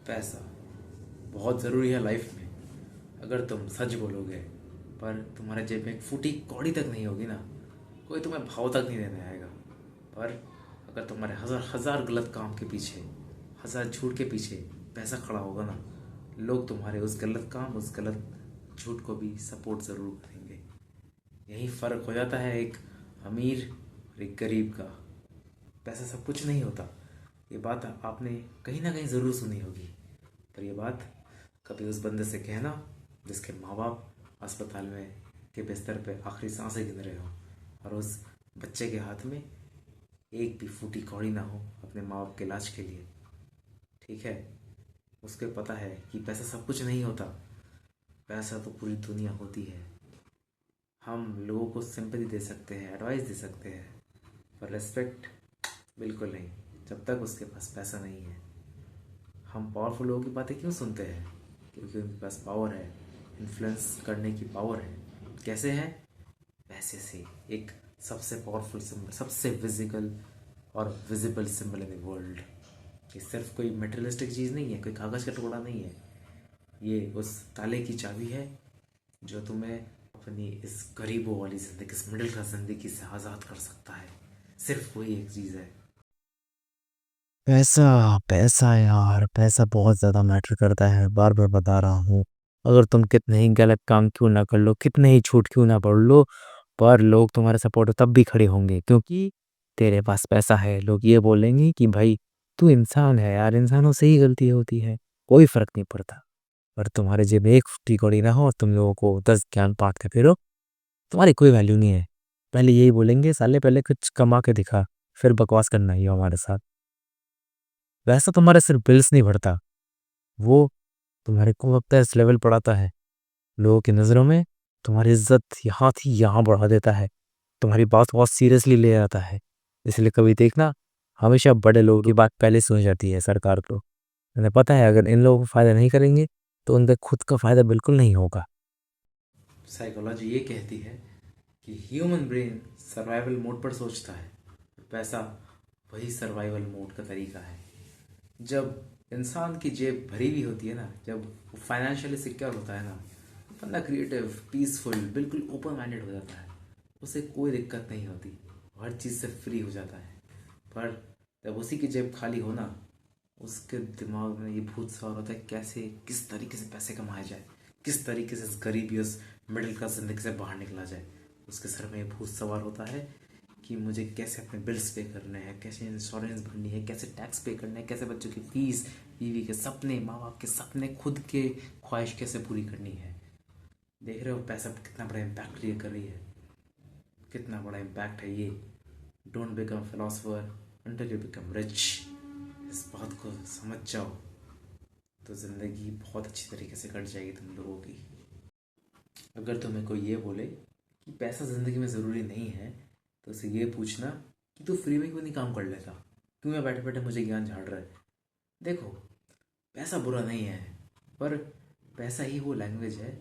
पैसा बहुत ज़रूरी है लाइफ में। अगर तुम सच बोलोगे पर तुम्हारे जेब में एक फूटी कौड़ी तक नहीं होगी ना, कोई तुम्हें भाव तक नहीं देने आएगा। पर अगर तुम्हारे हज़ार हज़ार गलत काम के पीछे, हज़ार झूठ के पीछे पैसा खड़ा होगा ना, लोग तुम्हारे उस गलत काम, उस गलत झूठ को भी सपोर्ट ज़रूर करेंगे। यही फ़र्क हो जाता है एक अमीर और एक गरीब का। पैसा सब कुछ नहीं होता, ये बात आपने कहीं ना कहीं ज़रूर सुनी होगी। पर ये बात कभी उस बंदे से कहना जिसके माँ बाप अस्पताल में के बिस्तर पे आखिरी सांसें गिन रहे हो, और उस बच्चे के हाथ में एक भी फूटी कौड़ी ना हो अपने माँ बाप के इलाज के लिए। ठीक है, उसके पता है कि पैसा सब कुछ नहीं होता, पैसा तो पूरी दुनिया होती है। हम लोगों को सिंपैथी दे सकते हैं, एडवाइस दे सकते हैं, पर रेस्पेक्ट बिल्कुल नहीं, जब तक उसके पास पैसा नहीं है। हम पावरफुल लोगों की बातें क्यों सुनते हैं? क्योंकि उनके पास पावर है, इन्फ्लुएंस करने की पावर है। कैसे है? पैसे से। एक सबसे पावरफुल सिंबल, सबसे फिजिकल और visible symbol in the world. ये सिर्फ कोई मटेरियलिस्टिक चीज़ नहीं है, कोई कागज़ का टुकड़ा नहीं है। ये उस ताले की चाबी है जो तुम्हें अपनी इस गरीबों वाली ज़िंदगी, इस मिडिल क्लास ज़िंदगी से आज़ाद कर सकता है। सिर्फ वही एक चीज़ है। पैसा, पैसा यार, पैसा बहुत ज़्यादा मैटर करता है, बार-बार बता रहा हूँ। अगर तुम कितने ही गलत काम क्यों ना कर लो, कितने ही झूठ क्यों ना बोल लो, पर लोग तुम्हारे सपोर्ट तब भी खड़े होंगे क्योंकि तेरे पास पैसा है। लोग ये बोलेंगे कि भाई तू इंसान है यार, इंसानों से ही गलती होती है, कोई फ़र्क नहीं पड़ता। पर तुम्हारे जेब में एक फुट्टी कौड़ी ना हो और तुम लोगों को 10 ज्ञान बाँटते फिरो, तुम्हारी कोई वैल्यू नहीं है। पहले यही बोलेंगे, साले पहले कुछ कमा के दिखा, फिर बकवास करना आइयो हमारे साथ। वैसा तुम्हारा सिर्फ बिल्स नहीं भरता, वो तुम्हारे को लगता है इस लेवल पर आता है। लोगों की नज़रों में तुम्हारी इज्जत यहाँ थी यहाँ बढ़ा देता है, तुम्हारी बात बहुत सीरियसली ले जाता है। इसलिए कभी देखना, हमेशा बड़े लोगों की बात पहले सुनी जाती है सरकार को। उन्हें पता है अगर इन लोगों को फ़ायदा नहीं करेंगे तो उनका खुद का फ़ायदा बिल्कुल नहीं होगा। साइकोलॉजी ये कहती है कि ह्यूमन ब्रेन सर्वाइवल मोड पर सोचता है, पैसा वही सर्वाइवल मोड का तरीका है। जब इंसान की जेब भरी हुई होती है ना, जब वो फाइनेंशियली सिक्योर होता है ना, बंदा क्रिएटिव, पीसफुल, बिल्कुल ओपन माइंडेड हो जाता है। उसे कोई दिक्कत नहीं होती, हर चीज़ से फ्री हो जाता है। पर जब उसी की जेब खाली हो ना, उसके दिमाग में ये भूत सवार होता है, कैसे, किस तरीके से पैसे कमाए जाए, किस तरीके से इस गरीबी, उस मिडिल क्लास जिंदगी से बाहर निकला जाए। उसके सर में ये भूत सवार होता है कि मुझे कैसे अपने बिल्स पे करने हैं, कैसे इंश्योरेंस भरनी है, कैसे टैक्स पे करना है, कैसे बच्चों की फीस, बीवी के सपने, माँ बाप के सपने, खुद के ख्वाहिश कैसे पूरी करनी है। देख रहे हो पैसा कितना बड़ा इम्पैक्ट ये कर रही है, कितना बड़ा इम्पैक्ट है ये। Don't become philosopher until you become rich. इस बात को समझ जाओ तो ज़िंदगी बहुत अच्छी तरीके से कट जाएगी तुम लोगों की। अगर तुम्हें कोई ये बोले कि पैसा ज़िंदगी में ज़रूरी नहीं है, तो उसे ये पूछना कि तू फ्री में क्यों नहीं काम कर लेता, क्यों मैं बैठे बैठे मुझे ज्ञान झाड़ रहा है। देखो, पैसा बुरा नहीं है, पर पैसा ही वो लैंग्वेज है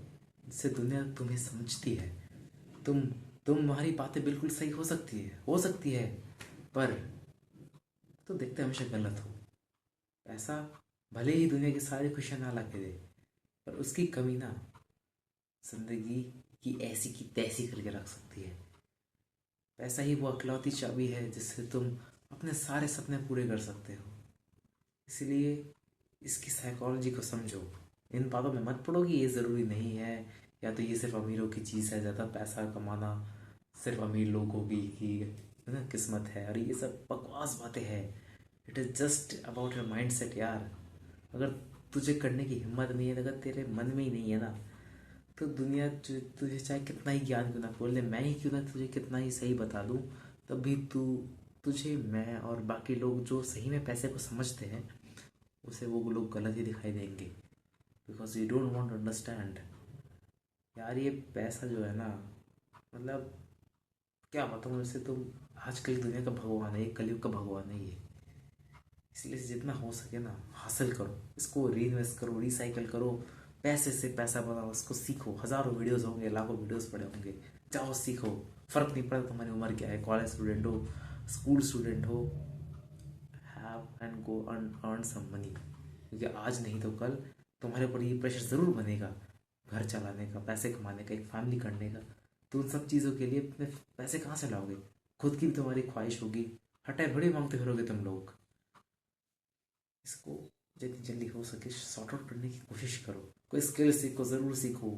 जिससे दुनिया तुम्हें समझती है। तुम तुम्हारी बातें बिल्कुल सही हो सकती है, पर तो देखते हमेशा गलत हो। पैसा भले ही दुनिया की सारी खुशियां ना ला के दे, पर उसकी कमी ना जिंदगी की ऐसी की तैसी करके रख सकती है। पैसा ही वो अकलौती चाबी है जिससे तुम अपने सारे सपने पूरे कर सकते हो। इसलिए इसकी साइकोलॉजी को समझो। इन बातों में मत पड़ो कि ये ज़रूरी नहीं है, या तो ये सिर्फ अमीरों की चीज़ है, ज़्यादा पैसा कमाना सिर्फ अमीर लोगों की है ना किस्मत है, और ये सब बकवास बातें हैं। It is just about your mind set यार। अगर तुझे करने की हिम्मत नहीं है, अगर तेरे मन में ही नहीं है ना, तो दुनिया तुझे चाहे कितना ही ज्ञान क्यों ना खोल ले, मैं ही क्यों ना तुझे कितना ही सही बता दूँ, तब भी तुझे मैं और बाकी लोग जो सही में पैसे को समझते हैं, उसे वो लोग गलत ही दिखाई देंगे। Because you don't want to understand यार। ये पैसा जो है ना, मतलब क्या बताऊँ इसे, तो आजकल की दुनिया का भगवान है, ये कलयुग का भगवान है ये। इसलिए जितना हो सके ना हासिल करो, इसको री इन्वेस्ट करो, रिसाइकल करो, पैसे से पैसा बनाओ, इसको सीखो। हज़ारों वीडियोस होंगे, लाखों वीडियोस पड़े होंगे, जाओ सीखो। फ़र्क नहीं पड़ता तुम्हारी उम्र क्या है, कॉलेज स्टूडेंट हो, स्कूल स्टूडेंट हो, have and go earn some money. क्योंकि आज नहीं तो कल तुम्हारे ऊपर ये प्रेशर ज़रूर बनेगा, घर चलाने का, पैसे कमाने का, एक फैमिली करने का। तो उन सब चीज़ों के लिए अपने पैसे कहाँ से लाओगे? खुद की भी तुम्हारी ख्वाहिश होगी, हर टाइम थोड़ी मांगते फिरोगे तुम लोग। इसको जितनी जल्दी हो सके सॉर्ट आउट करने की कोशिश करो। कोई स्किल सीखो, ज़रूर सीखो।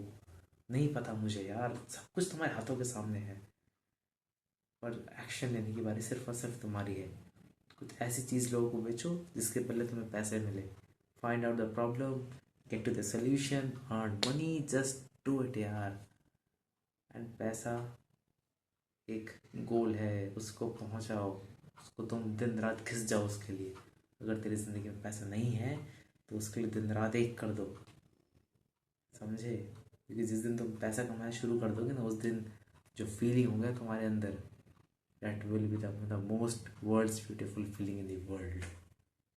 नहीं पता मुझे यार, सब कुछ तुम्हारे हाथों के सामने है, पर एक्शन लेने की बारी सिर्फ और सिर्फ तुम्हारी है। कुछ ऐसी चीज़ लोगों को बेचो जिसके बदले तुम्हें पैसे मिले। Find out the problem, get to the solution, earn money, just do it यार। एंड पैसा एक गोल है, उसको पहुंचाओ, उसको तुम दिन रात घिस जाओ उसके लिए। अगर तेरी ज़िंदगी में पैसा नहीं है तो उसके लिए दिन रात एक कर दो, समझे? क्योंकि जिस दिन तुम पैसा कमाना शुरू कर दोगे ना, उस दिन जो फीलिंग होगा तुम्हारे अंदर, that will be the most world's beautiful feeling in the world.